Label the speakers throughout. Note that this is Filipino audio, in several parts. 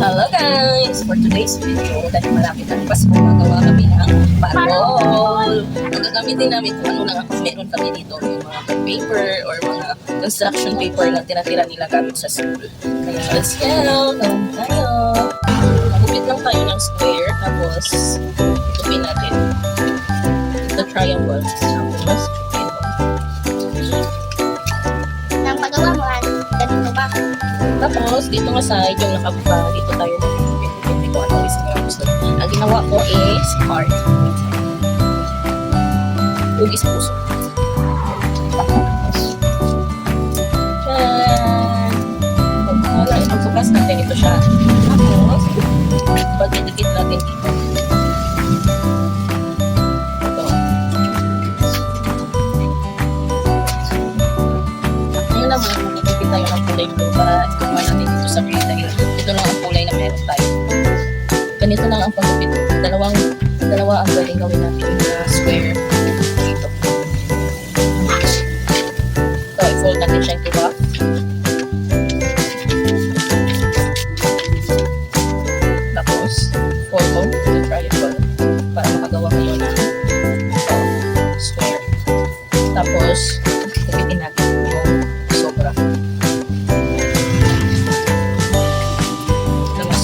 Speaker 1: Hello guys! For today's video, dahil malapit ang Pasko, magawa kami ng parol. Ang gagamitin namin kung ano lang meron kami dito, yung mga paper or mga construction paper na tinatira nila gamit sa school. Kaya let's go! Gawin tayo! Magupit lang tayo ng square, tapos itupin natin the triangle. Tapos
Speaker 2: Nang pagawa mo, ganito ba?
Speaker 1: Tapos, dito nga side, yung nakabuka, dito tayo mag-pipit ko ano is nga gusto. Ang ginawa ko is heart. Ugis puso. Tapos, tyan! Pagbukas natin ito siya. Tapos, pagdidikit natin dito. Ito. Ngayon naman, magkikipit tayo ng kulay blue para ikuha natin dito sa grid dahil ito lang ang kulay na meron tayo. Ganito lang ang pagkipit. Dalawa ang galing gawin natin na square dito. So, i-fold natin siya into half. Tapos, fold mo into triangle para makagawa kayo ng square. Tapos, kupitin natin yung sobra.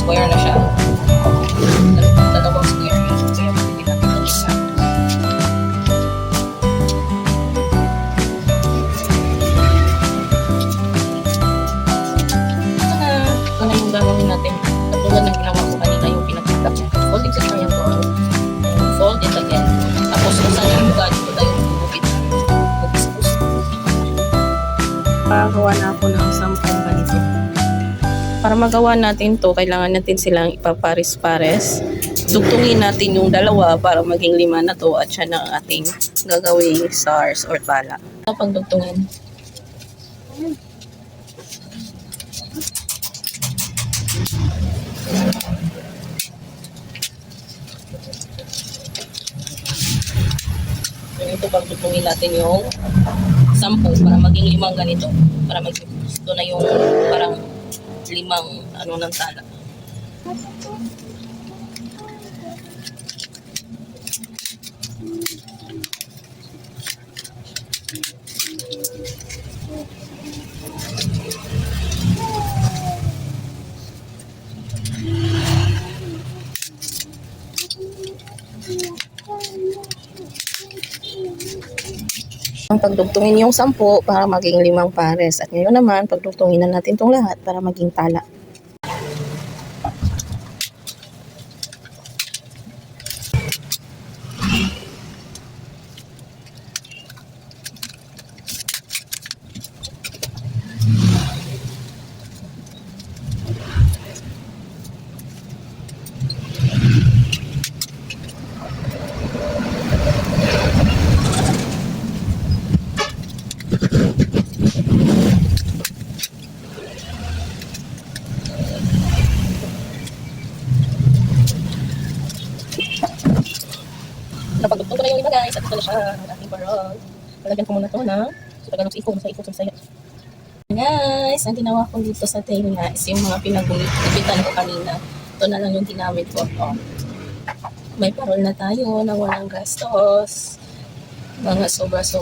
Speaker 1: Square na siya. Dalawang square yun. Kaya hindi natin yung isa. Ito na yung gagawin natin. Katulad ng ginawa ko kanina yung pinagtatap. Fold it sa triangle. Fold it again. Tapos kung saan yung buga, dito tayo bubukit. Bukis-bukis. Pagawa na ako ng 10 ganito. Para magawa natin to, kailangan natin silang ipapares-pares. Dugtungin natin yung dalawa para maging 5 na to at siya na ang ating gagawing stars or tala. Pagdugtungin. Ito pagdugtungin natin yung 10 para maging 5 ganito. Para maging ito na yung parang 5 ano ng tala. Ang pagdugtungin yung 10 para maging 5 pares. At ngayon naman, pagdugtungin na natin itong lahat para maging tala. Napagdugtong ko na yung 5 guys. At ito na siya ang ating parol. Palagyan ko muna ito na sa Tagalog sa ikong sa Bisaya. Guys, ang ginawa ko dito sa tail nga is yung mga pinagulitan ko kanina. Ito na lang yung ginamit ko. Oh. May parol na tayo na walang gastos. Mga sobra-sobra.